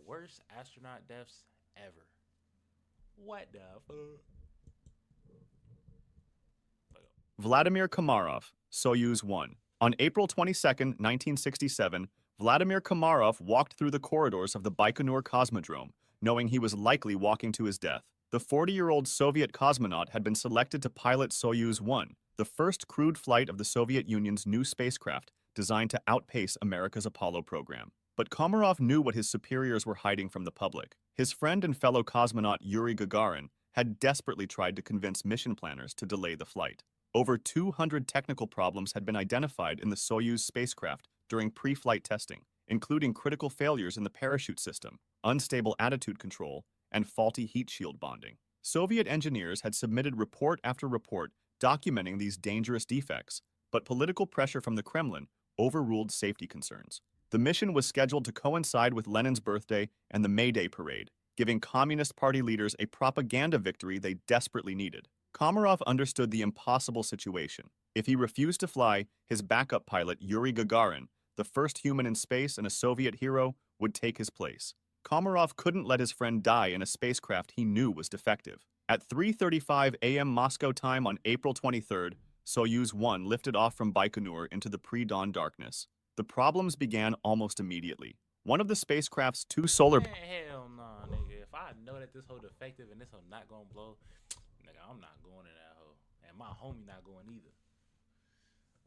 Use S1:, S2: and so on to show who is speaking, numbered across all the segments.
S1: worst astronaut deaths ever. What the fuck?
S2: Vladimir Komarov, Soyuz 1. On April 22, 1967, Vladimir Komarov walked through the corridors of the Baikonur Cosmodrome, knowing he was likely walking to his death. The 40-year-old Soviet cosmonaut had been selected to pilot Soyuz 1, the first crewed flight of the Soviet Union's new spacecraft designed to outpace America's Apollo program. But Komarov knew what his superiors were hiding from the public. His friend and fellow cosmonaut Yuri Gagarin had desperately tried to convince mission planners to delay the flight. Over 200 technical problems had been identified in the Soyuz spacecraft during pre-flight testing, including critical failures in the parachute system, unstable attitude control, and faulty heat shield bonding. Soviet engineers had submitted report after report documenting these dangerous defects, but political pressure from the Kremlin overruled safety concerns. The mission was scheduled to coincide with Lenin's birthday and the May Day parade, giving Communist Party leaders a propaganda victory they desperately needed. Komarov understood the impossible situation. If he refused to fly, his backup pilot, Yuri Gagarin, the first human in space and a Soviet hero, would take his place. Komarov couldn't let his friend die in a spacecraft he knew was defective. At 3:35 a.m. Moscow time on April 23rd, Soyuz 1 lifted off from Baikonur into the pre-dawn darkness. The problems began almost immediately. One of the spacecraft's two solar
S1: Man, hell no, nigga. If I know that this hoe defective and this hoe not gonna blow, nigga, I'm not going in that hoe. And my homie not going either.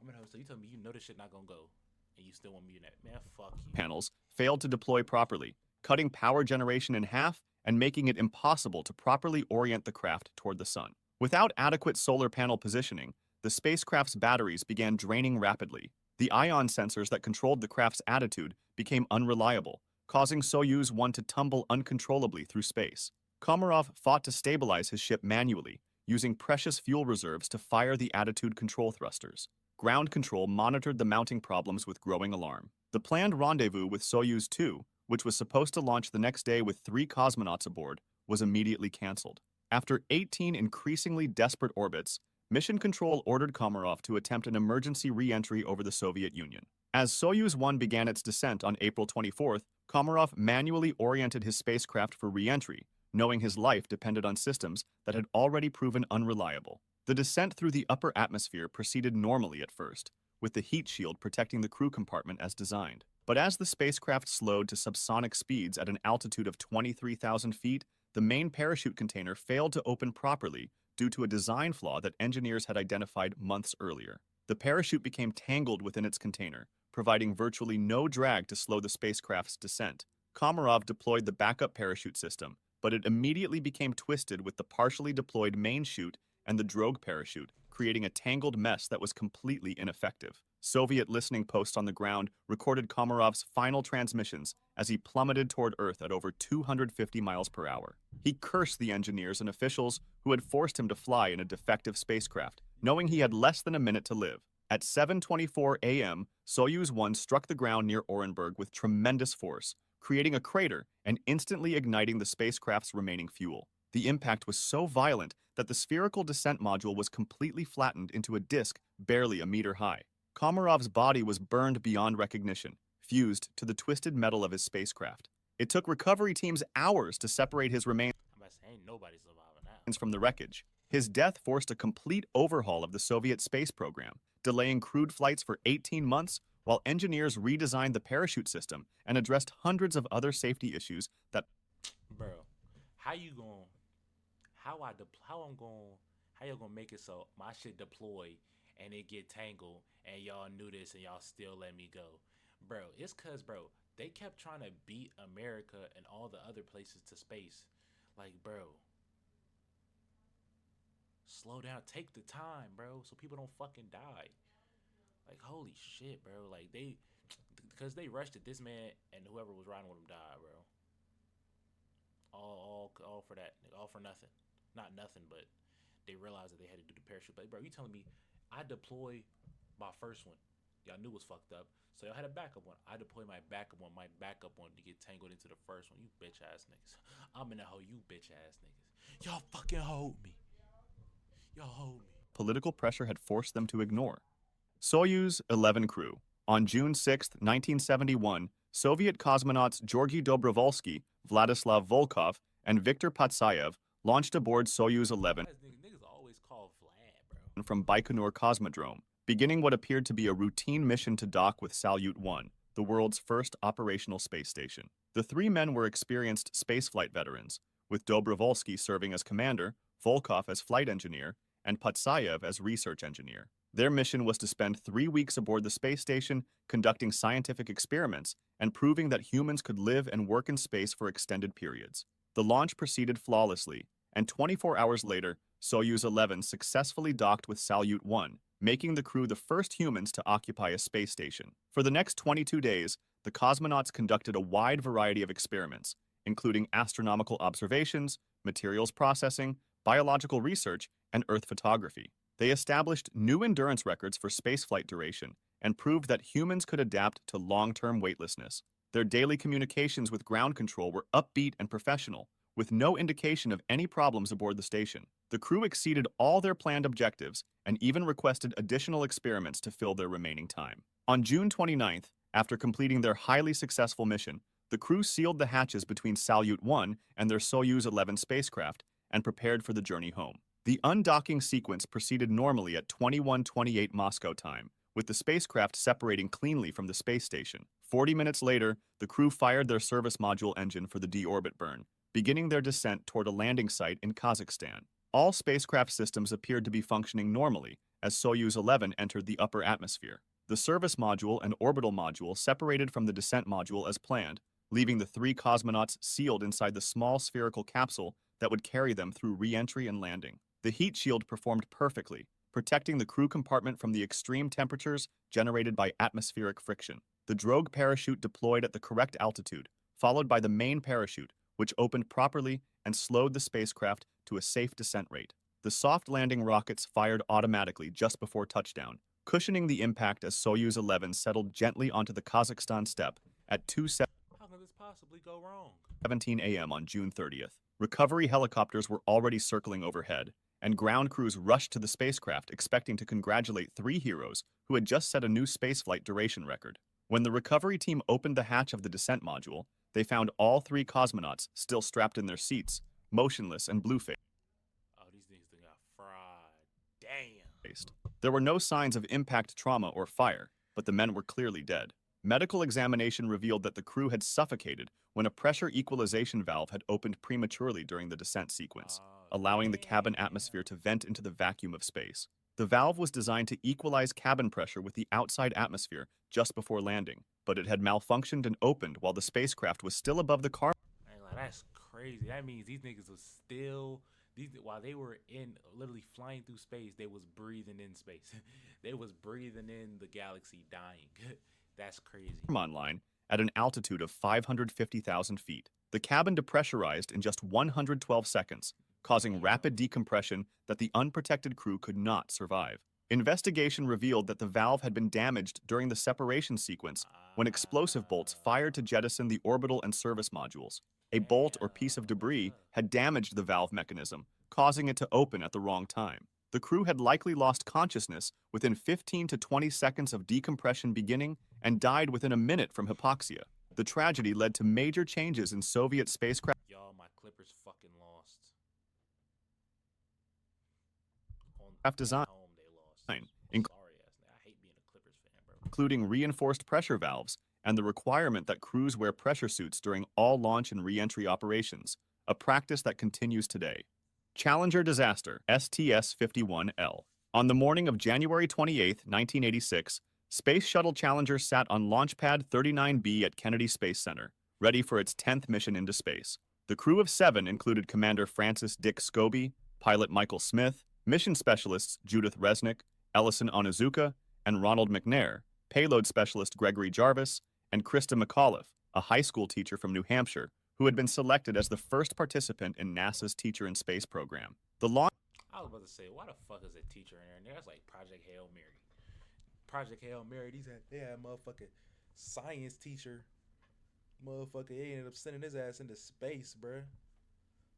S1: I'm in hoe, so you tell me you know this shit not gonna go, and you still want me in that. Man, fuck you.
S2: panels failed to deploy properly, cutting power generation in half and making it impossible to properly orient the craft toward the sun. Without adequate solar panel positioning, the spacecraft's batteries began draining rapidly. The ion sensors that controlled the craft's attitude became unreliable, causing Soyuz 1 to tumble uncontrollably through space. Komarov fought to stabilize his ship manually, using precious fuel reserves to fire the attitude control thrusters. Ground control monitored the mounting problems with growing alarm. The planned rendezvous with Soyuz 2, which was supposed to launch the next day with 3 cosmonauts aboard, was immediately canceled. After 18 increasingly desperate orbits, Mission Control ordered Komarov to attempt an emergency re-entry over the Soviet Union. As Soyuz 1 began its descent on April 24th, Komarov manually oriented his spacecraft for re-entry, knowing his life depended on systems that had already proven unreliable. The descent through the upper atmosphere proceeded normally at first, with the heat shield protecting the crew compartment as designed. But as the spacecraft slowed to subsonic speeds at an altitude of 23,000 feet, the main parachute container failed to open properly due to a design flaw that engineers had identified months earlier. The parachute became tangled within its container, providing virtually no drag to slow the spacecraft's descent. Komarov deployed the backup parachute system, but it immediately became twisted with the partially deployed main chute and the drogue parachute, creating a tangled mess that was completely ineffective. Soviet listening posts on the ground recorded Komarov's final transmissions as he plummeted toward Earth at over 250 miles per hour. He cursed the engineers and officials who had forced him to fly in a defective spacecraft, knowing he had less than a minute to live. At 7:24 a.m., Soyuz 1 struck the ground near Orenburg with tremendous force, creating a crater and instantly igniting the spacecraft's remaining fuel. The impact was so violent that the spherical descent module was completely flattened into a disk barely a meter high. Komarov's body was burned beyond recognition, fused to the twisted metal of his spacecraft. It took recovery teams hours to separate his remains
S1: I'm about to say, ain't nobody surviving now.
S2: from the wreckage. His death forced a complete overhaul of the Soviet space program, delaying crewed flights for 18 months while engineers redesigned the parachute system and addressed hundreds of other safety issues that
S1: Bro, how you gon' how I depl- how I'm gon' how you gonna make it so my shit deploy and it get tangled and y'all knew this and y'all still let me go? Bro, it's cause bro, they kept trying to beat America and all the other places to space. Like, bro, slow down, take the time, bro, so people don't fucking die. Like, holy shit, bro. Like because they rushed it. This man and whoever was riding with him died, bro. All for that, all for nothing. Not nothing, but they realized that they had to do the parachute. But bro, you telling me I deploy my first one? Y'all knew was fucked up, so y'all had a backup one. I deploy my backup one. My backup one to get tangled into the first one. You bitch ass niggas. I'm in the hole. You bitch ass niggas. Y'all fucking hold me. Y'all hold me.
S2: political pressure had forced them to ignore. Soyuz 11 crew. On June 6, 1971, Soviet cosmonauts Georgy Dobrovolsky, Vladislav Volkov, and Viktor Patsayev launched aboard Soyuz 11
S1: Niggas always call Vlad, bro.
S2: from Baikonur Cosmodrome, beginning what appeared to be a routine mission to dock with Salyut 1, the world's first operational space station. The three men were experienced spaceflight veterans, with Dobrovolsky serving as commander, Volkov as flight engineer, and Patsayev as research engineer. Their mission was to spend 3 weeks aboard the space station conducting scientific experiments and proving that humans could live and work in space for extended periods. The launch proceeded flawlessly, and 24 hours later, Soyuz 11 successfully docked with Salyut 1, making the crew the first humans to occupy a space station. For the next 22 days, the cosmonauts conducted a wide variety of experiments, including astronomical observations, materials processing, biological research, and Earth photography. They established new endurance records for spaceflight duration and proved that humans could adapt to long-term weightlessness. Their daily communications with ground control were upbeat and professional, with no indication of any problems aboard the station. The crew exceeded all their planned objectives and even requested additional experiments to fill their remaining time. On June 29th, after completing their highly successful mission, the crew sealed the hatches between Salyut 1 and their Soyuz 11 spacecraft and prepared for the journey home. The undocking sequence proceeded normally at 21:28 Moscow time, with the spacecraft separating cleanly from the space station. 40 minutes later, the crew fired their service module engine for the deorbit burn, beginning their descent toward a landing site in Kazakhstan. All spacecraft systems appeared to be functioning normally as Soyuz 11 entered the upper atmosphere. The service module and orbital module separated from the descent module as planned, leaving the three cosmonauts sealed inside the small spherical capsule that would carry them through re-entry and landing. The heat shield performed perfectly, protecting the crew compartment from the extreme temperatures generated by atmospheric friction. The drogue parachute deployed at the correct altitude, followed by the main parachute, which opened properly and slowed the spacecraft to a safe descent rate. The soft landing rockets fired automatically just before touchdown, cushioning the impact as Soyuz 11 settled gently onto the Kazakhstan steppe at 2:17
S1: How can this possibly go wrong?
S2: a.m. on June 30th. Recovery helicopters were already circling overhead, and ground crews rushed to the spacecraft expecting to congratulate three heroes who had just set a new spaceflight duration record. When the recovery team opened the hatch of the descent module, they found all three cosmonauts still strapped in their seats, motionless and blue-faced.
S1: Oh, these niggas done got fried. Damn.
S2: There were no signs of impact trauma or fire, but the men were clearly dead. Medical examination revealed that the crew had suffocated when a pressure equalization valve had opened prematurely during the descent sequence, allowing the cabin atmosphere to vent into the vacuum of space. The valve was designed to equalize cabin pressure with the outside atmosphere just before landing, but it had malfunctioned and opened while the spacecraft was still above the car.
S1: That's crazy. That means these niggas was still while they were in literally flying through space, they was breathing in space. They was breathing in the galaxy, dying. That's crazy.
S2: Online at an altitude of 550,000 feet. The cabin depressurized in just 112 seconds, causing rapid decompression that the unprotected crew could not survive. Investigation revealed that the valve had been damaged during the separation sequence when explosive bolts fired to jettison the orbital and service modules. A bolt or piece of debris had damaged the valve mechanism, causing it to open at the wrong time. The crew had likely lost consciousness within 15 to 20 seconds of decompression beginning and died within a minute from hypoxia. The tragedy led to major changes in Soviet spacecraft
S1: Y'all, my Clippers fucking lost.
S2: design,
S1: Home, they lost.
S2: Sorry,
S1: I hate being a Clippers fan, bro.
S2: including reinforced pressure valves and the requirement that crews wear pressure suits during all launch and re-entry operations, a practice that continues today. Challenger disaster, STS-51L. On the morning of January 28, 1986, Space Shuttle Challenger sat on Launch Pad 39B at Kennedy Space Center, ready for its 10th mission into space. The crew of 7 included Commander Francis Dick Scobie, pilot Michael Smith, mission specialists Judith Resnick, Ellison Onizuka, and Ronald McNair, payload specialist Gregory Jarvis, and Krista McAuliffe, a high school teacher from New Hampshire, who had been selected as the first participant in NASA's Teacher in Space program. The launch
S1: I was about to say, why the fuck is a teacher in there? That's like Project Hail Mary. Project Hail Mary, they had motherfucking science teacher. Motherfucker, they ended up sending his ass into space, bruh.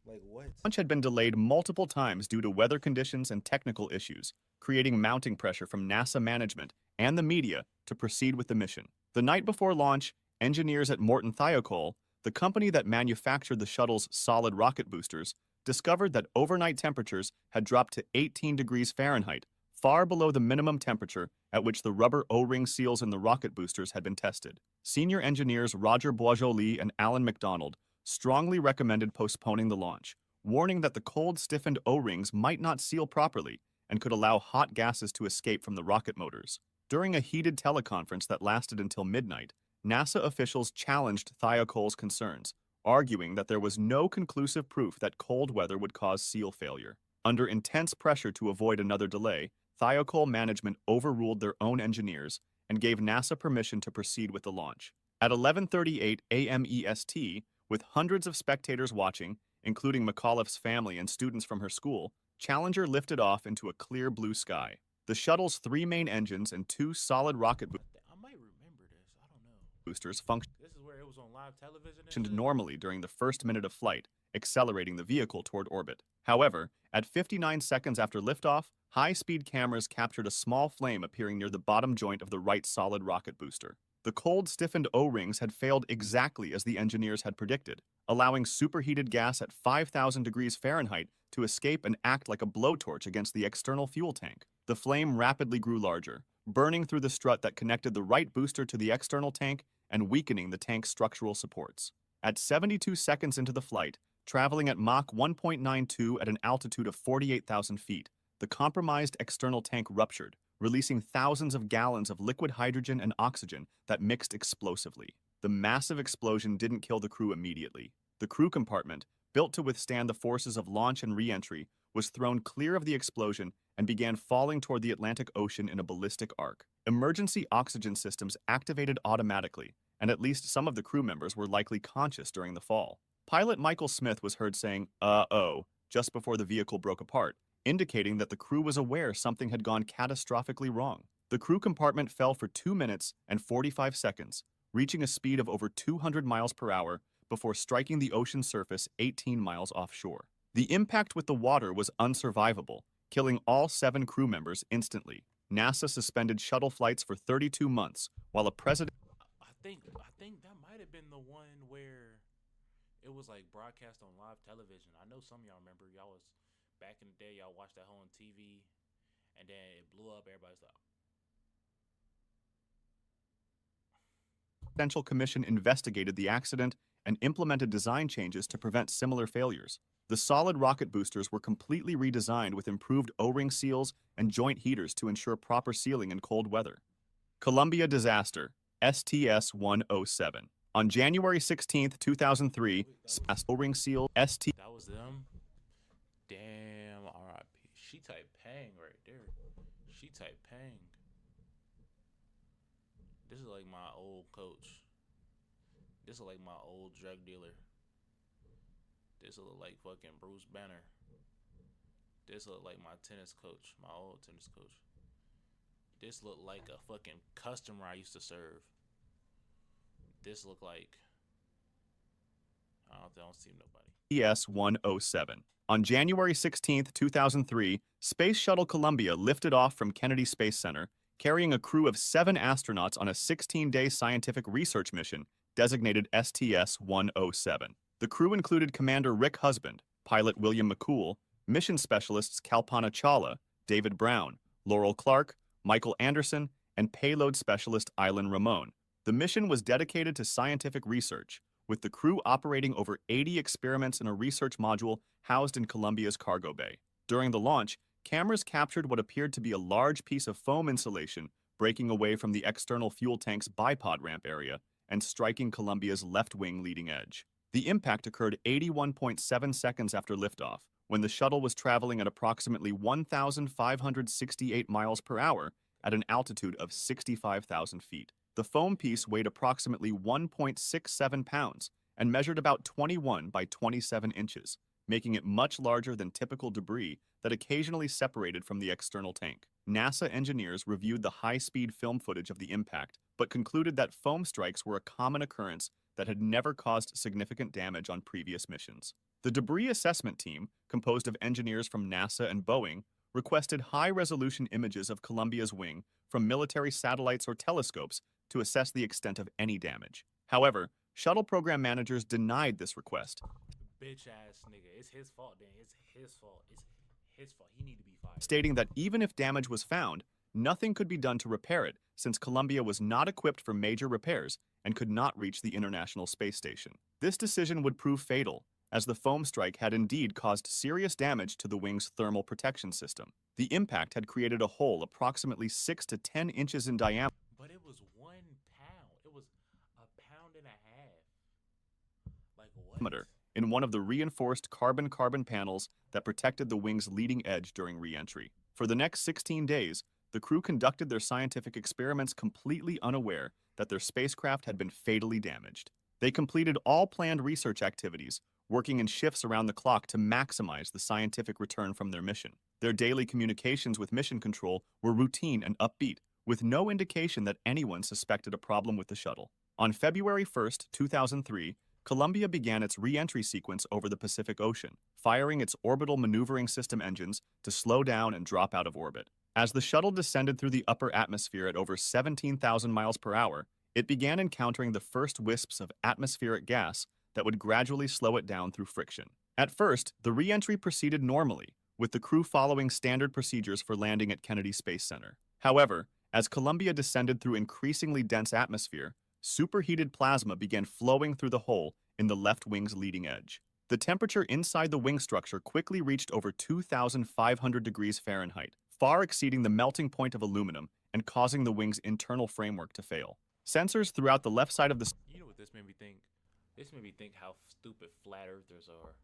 S1: Like, what?
S2: launch had been delayed multiple times due to weather conditions and technical issues, creating mounting pressure from NASA management and the media to proceed with the mission. The night before launch, engineers at Morton Thiokol, the company that manufactured the shuttle's solid rocket boosters, discovered that overnight temperatures had dropped to 18 degrees Fahrenheit, far below the minimum temperature at which the rubber O-ring seals in the rocket boosters had been tested. Senior engineers Roger Boisjoli and Alan MacDonald strongly recommended postponing the launch, warning that the cold, stiffened O-rings might not seal properly and could allow hot gases to escape from the rocket motors. During a heated teleconference that lasted until midnight, NASA officials challenged Thiokol's concerns, arguing that there was no conclusive proof that cold weather would cause seal failure. Under intense pressure to avoid another delay, Thiokol management overruled their own engineers and gave NASA permission to proceed with the launch. At 11:38 a.m. EST, with hundreds of spectators watching, including McAuliffe's family and students from her school, Challenger lifted off into a clear blue sky. The shuttle's 3 main engines and 2 solid rocket
S1: I might remember this. I don't know.
S2: boosters functioned
S1: This is where it was on live television and shit?
S2: normally during the first minute of flight, accelerating the vehicle toward orbit. However, at 59 seconds after liftoff, high-speed cameras captured a small flame appearing near the bottom joint of the right solid rocket booster. The cold, stiffened O-rings had failed exactly as the engineers had predicted, allowing superheated gas at 5,000 degrees Fahrenheit to escape and act like a blowtorch against the external fuel tank. The flame rapidly grew larger, burning through the strut that connected the right booster to the external tank and weakening the tank's structural supports. At 72 seconds into the flight, traveling at Mach 1.92 at an altitude of 48,000 feet, the compromised external tank ruptured, releasing thousands of gallons of liquid hydrogen and oxygen that mixed explosively. The massive explosion didn't kill the crew immediately. The crew compartment, built to withstand the forces of launch and re-entry, was thrown clear of the explosion and began falling toward the Atlantic Ocean in a ballistic arc. Emergency oxygen systems activated automatically, and at least some of the crew members were likely conscious during the fall. Pilot Michael Smith was heard saying, "Uh-oh," just before the vehicle broke apart, indicating that the crew was aware something had gone catastrophically wrong. The crew compartment fell for 2 minutes and 45 seconds, reaching a speed of over 200 miles per hour before striking the ocean surface 18 miles offshore. The impact with the water was unsurvivable, killing all 7 crew members instantly. NASA suspended shuttle flights for 32 months, while a president...
S1: I think that might have been the one where it was like broadcast on live television. I know some of y'all remember. Y'all was back in the day. Y'all watched that whole on TV, and then it blew up. Everybody's like,
S2: Presidential Commission investigated the accident and implemented design changes to prevent similar failures. The solid rocket boosters were completely redesigned with improved O-ring seals and joint heaters to ensure proper sealing in cold weather. Columbia disaster, STS-107. On January 16, 2003, O-ring seal ST...
S1: that was them. Damn, R.I.P. She type Pang right there. She type Pang. This is like my old coach. This is like my old drug dealer. This look like fucking Bruce Banner. This look like my tennis coach, my old tennis coach. This look like a fucking customer I used to serve. This look like I don't see nobody.
S2: STS-107. On January 16, 2003, Space Shuttle Columbia lifted off from Kennedy Space Center, carrying a crew of 7 astronauts on a 16-day scientific research mission designated STS-107. The crew included Commander Rick Husband, pilot William McCool, mission specialists Kalpana Chawla, David Brown, Laurel Clark, Michael Anderson, and payload specialist Ilan Ramon. The mission was dedicated to scientific research, with the crew operating over 80 experiments in a research module housed in Columbia's cargo bay. During the launch, cameras captured what appeared to be a large piece of foam insulation breaking away from the external fuel tank's bipod ramp area and striking Columbia's left wing leading edge. The impact occurred 81.7 seconds after liftoff, when the shuttle was traveling at approximately 1,568 miles per hour at an altitude of 65,000 feet. The foam piece weighed approximately 1.67 pounds and measured about 21 by 27 inches, making it much larger than typical debris that occasionally separated from the external tank. NASA engineers reviewed the high-speed film footage of the impact, but concluded that foam strikes were a common occurrence that had never caused significant damage on previous missions. The debris assessment team, composed of engineers from NASA and Boeing, requested high-resolution images of Columbia's wing from military satellites or telescopes to assess the extent of any damage. However, shuttle program managers denied this request,
S1: Bitch ass nigga. It's his fault, then. It's his fault. It's his fault. He need to be fired.
S2: stating that even if damage was found, nothing could be done to repair it since Columbia was not equipped for major repairs and could not reach the International Space Station. This decision would prove fatal, as the foam strike had indeed caused serious damage to the wing's thermal protection system. The impact had created a hole approximately 6 to 10 inches in diameter
S1: But it was 1 pound. It was a pound and a half. Like what?
S2: in one of the reinforced carbon-carbon panels that protected the wing's leading edge during re-entry. For the next 16 days, the crew conducted their scientific experiments completely unaware that their spacecraft had been fatally damaged. They completed all planned research activities, working in shifts around the clock to maximize the scientific return from their mission. Their daily communications with mission control were routine and upbeat, with no indication that anyone suspected a problem with the shuttle. On February 1st, 2003, Columbia began its re-entry sequence over the Pacific Ocean, firing its orbital maneuvering system engines to slow down and drop out of orbit. As the shuttle descended through the upper atmosphere at over 17,000 miles per hour, it began encountering the first wisps of atmospheric gas that would gradually slow it down through friction. At first, the re-entry proceeded normally, with the crew following standard procedures for landing at Kennedy Space Center. However, as Columbia descended through increasingly dense atmosphere, superheated plasma began flowing through the hole in the left wing's leading edge. The temperature inside the wing structure quickly reached over 2,500 degrees Fahrenheit, far exceeding the melting point of aluminum and causing the wing's internal framework to fail. Sensors throughout the left side of the
S1: You know what this made me think? This made me think how stupid flat earthers are.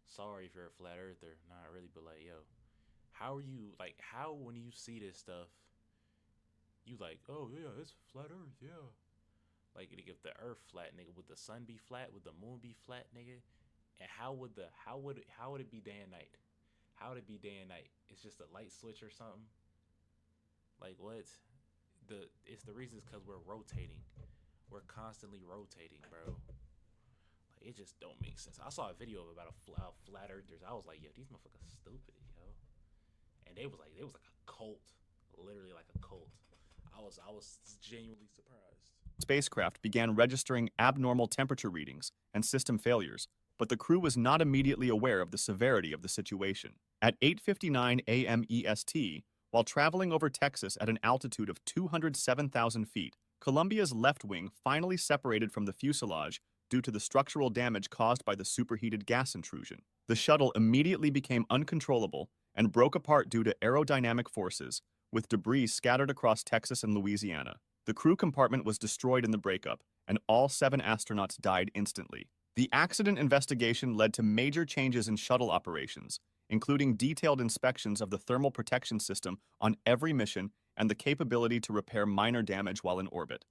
S1: Sorry if you're a flat earther, not really, but like, yo, how are you like? How when you see this stuff, you like, oh yeah, it's flat Earth, yeah. Like, nigga, if the Earth flat, nigga, would the sun be flat? Would the moon be flat, nigga? And how would it be day and night? How would it be day and night? It's just a light switch or something. Like what? It's the reason is because we're rotating. We're constantly rotating, bro. Like it just don't make sense. I saw a video about flat earthers. I was like, yo, these motherfuckers stupid, yo. And they was like a cult, literally like a cult. I was genuinely surprised.
S2: spacecraft began registering abnormal temperature readings and system failures, but the crew was not immediately aware of the severity of the situation. At 8:59 a.m. EST, while traveling over Texas at an altitude of 207,000 feet, Columbia's left wing finally separated from the fuselage due to the structural damage caused by the superheated gas intrusion. The shuttle immediately became uncontrollable and broke apart due to aerodynamic forces, with debris scattered across Texas and Louisiana. The crew compartment was destroyed in the breakup, and all 7 astronauts died instantly. The accident investigation led to major changes in shuttle operations, including detailed inspections of the thermal protection system on every mission and the capability to repair minor damage while in orbit.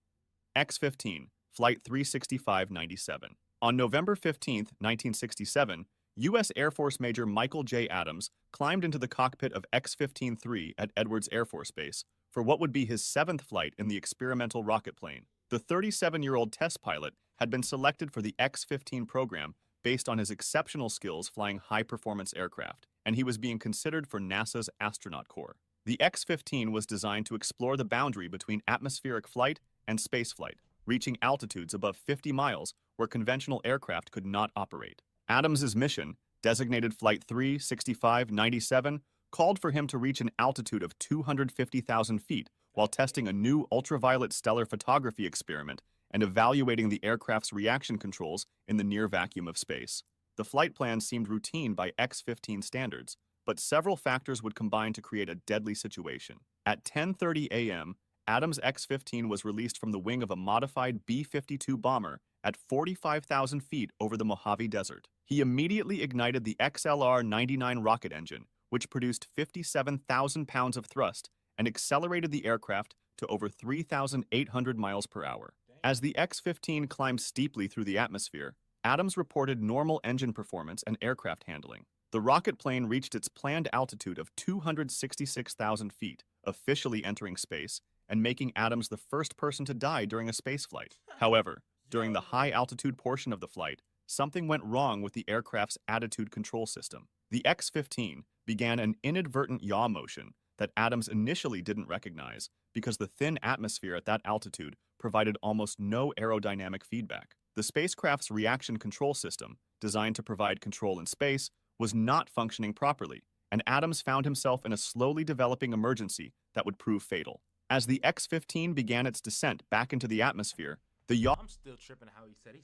S2: X-15, Flight 365-97. On November 15, 1967, U.S. Air Force Major Michael J. Adams climbed into the cockpit of X-15-3 at Edwards Air Force Base for what would be his 7th flight in the experimental rocket plane. The 37-year-old test pilot had been selected for the X-15 program based on his exceptional skills flying high-performance aircraft, and he was being considered for NASA's Astronaut Corps. The X-15 was designed to explore the boundary between atmospheric flight and spaceflight, reaching altitudes above 50 miles where conventional aircraft could not operate. Adams's mission, designated Flight 365-97, called for him to reach an altitude of 250,000 feet while testing a new ultraviolet stellar photography experiment and evaluating the aircraft's reaction controls in the near vacuum of space. The flight plan seemed routine by X-15 standards, but several factors would combine to create a deadly situation. At 10:30 a.m., Adams' X-15 was released from the wing of a modified B-52 bomber at 45,000 feet over the Mojave Desert. He immediately ignited the XLR-99 rocket engine, which produced 57,000 pounds of thrust and accelerated the aircraft to over 3,800 miles per hour. As the X-15 climbed steeply through the atmosphere, Adams reported normal engine performance and aircraft handling. The rocket plane reached its planned altitude of 266,000 feet, officially entering space and making Adams the first person to die during a spaceflight. However, during the high-altitude portion of the flight, something went wrong with the aircraft's attitude control system. The X-15 began an inadvertent yaw motion that Adams initially didn't recognize because the thin atmosphere at that altitude provided almost no aerodynamic feedback. The spacecraft's reaction control system, designed to provide control in space, was not functioning properly, and Adams found himself in a slowly developing emergency that would prove fatal. As the X-15 began its descent back into the atmosphere, the yaw
S1: I'm still tripping how he said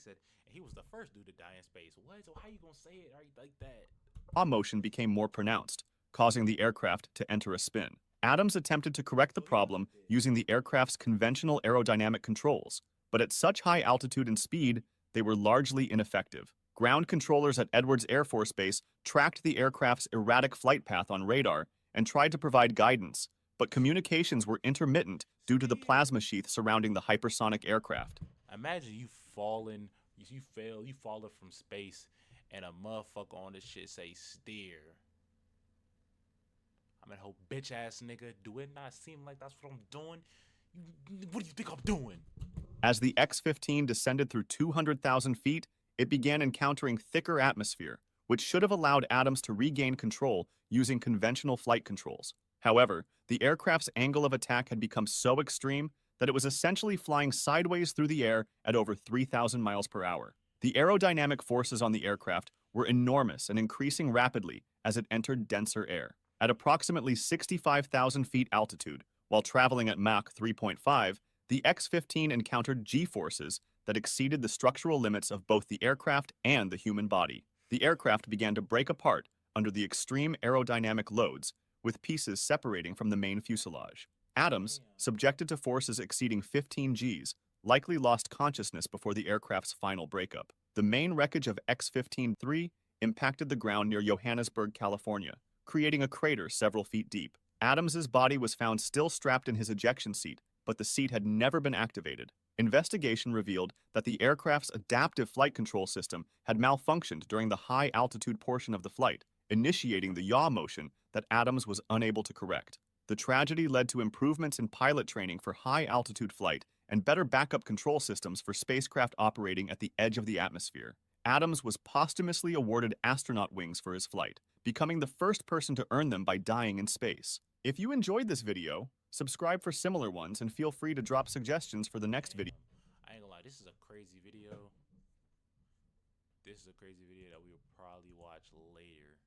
S1: he was the first dude to die in space. What? So how you gonna say it like that?
S2: motion became more pronounced, causing the aircraft to enter a spin. Adams attempted to correct the
S1: So he was
S2: problem
S1: dead.
S2: using the aircraft's conventional aerodynamic controls, but at such high altitude and speed, they were largely ineffective. Ground controllers at Edwards Air Force Base tracked the aircraft's erratic flight path on radar and tried to provide guidance, but communications were intermittent due to the
S1: Steer.
S2: plasma sheath surrounding the hypersonic aircraft.
S1: Imagine you falling, you falling from space, and a motherfucker on this shit say steer. I mean, whole bitch ass nigga. Do it not seem like that's what I'm doing? What do you think I'm doing?
S2: As the X-15 descended through 200,000 feet, it began encountering thicker atmosphere, which should have allowed Adams to regain control using conventional flight controls. However, the aircraft's angle of attack had become so extreme that it was essentially flying sideways through the air at over 3,000 miles per hour. The aerodynamic forces on the aircraft were enormous and increasing rapidly as it entered denser air. At approximately 65,000 feet altitude, while traveling at Mach 3.5, the X-15 encountered G-forces that exceeded the structural limits of both the aircraft and the human body. The aircraft began to break apart under the extreme aerodynamic loads, with pieces separating from the main fuselage. Adams,
S1: Damn.
S2: subjected to forces exceeding 15 Gs, likely lost consciousness before the aircraft's final breakup. The main wreckage of X-15-3 impacted the ground near Johannesburg, California, creating a crater several feet deep. Adams's body was found still strapped in his ejection seat, but the seat had never been activated. Investigation revealed that the aircraft's adaptive flight control system had malfunctioned during the high-altitude portion of the flight, initiating the yaw motion that Adams was unable to correct. The tragedy led to improvements in pilot training for high-altitude flight and better backup control systems for spacecraft operating at the edge of the atmosphere. Adams was posthumously awarded astronaut wings for his flight, becoming the first person to earn them by dying in space. If you enjoyed this video, subscribe for similar ones and feel free to drop suggestions for the next video.
S1: I ain't gonna lie, this is a crazy video. This is a crazy video that we will probably watch later.